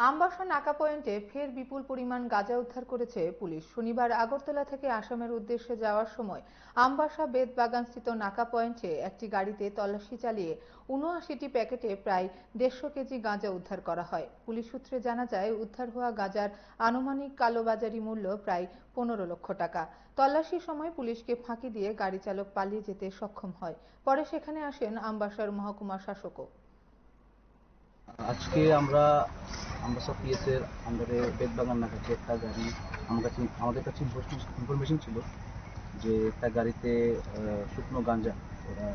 আমবাসা নাকা পয়েন্টে ফের বিপুল পরিমাণ গাঁজা উদ্ধার করেছে পুলিশ। শনিবার আগরতলা থেকে আসামের উদ্দেশ্যে যাওয়ার সময় আমবাসা বেতবাগানস্থিত নাকা পয়েন্টে একটি গাড়িতে তল্লাশি চালিয়ে ৭৯টি প্যাকেটে প্রায় ১৫০ কেজি গাঁজা উদ্ধার করা হয়। পুলিশ সূত্রে জানা যায়, উদ্ধার হওয়া গাঁজার আনুমানিক কালোবাজারি মূল্য প্রায় ১৫ লক্ষ টাকা। তল্লাশির সময় পুলিশকে ফাঁকি দিয়ে গাড়ি চালক পালিয়ে যেতে সক্ষম হয়। পরে সেখানে আসেন আমবাসার মহকুমা শাসকও। আজকে আমরা আমবাসা পিএস এর আন্ডারে বেতবাগান নাকাছে একটা গাড়ি আমাদের কাছে ইনফরমেশন ছিল যে একটা গাড়িতে শুকনো গাঁজা ওরা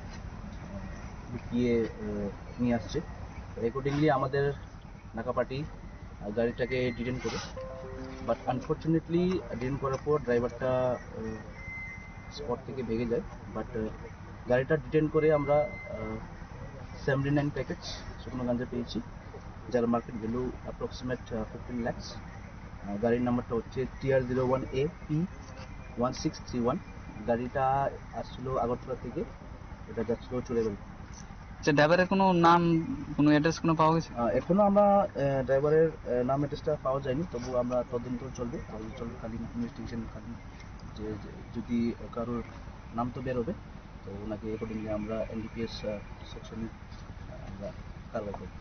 লুকিয়ে নিয়ে আসছে। অ্যাকর্ডিংলি আমাদের নাকা পার্টি গাড়িটাকে ডিটেন করে, বাট আনফর্চুনেটলি ডিটেন করার পর ড্রাইভারটা স্পট থেকে ভেগে যায়। বাট গাড়িটা ডিটেন করে আমরা 79 প্যাকেটস শুকনো গাঁজা পেয়েছি, যার মার্কেট ভ্যালু অ্যাপ্রক্সিমেট 15 lakhs। গাড়ির নাম্বারটা হচ্ছে TR01AP1631। গাড়িটা আসছিল আগরতলা থেকে, এটা যাচ্ছিল চুড়াইবাড়ি। ড্রাইভারের কোনো নাম, কোনো অ্যাড্রেস কোনো পাওয়া গেছে? এখনো আমরা ড্রাইভারের নাম অ্যাড্রেসটা পাওয়া যায়নি, তবু আমরা তদন্ত চলকালীন ইনভেস্টিগেশনকালীন যে যদি কারোর নাম তো বেরোবে, তো ওনাকে অ্যাকর্ডিংলি আমরা এনডিপিএস সেকশনে আমরা কারবাই করব।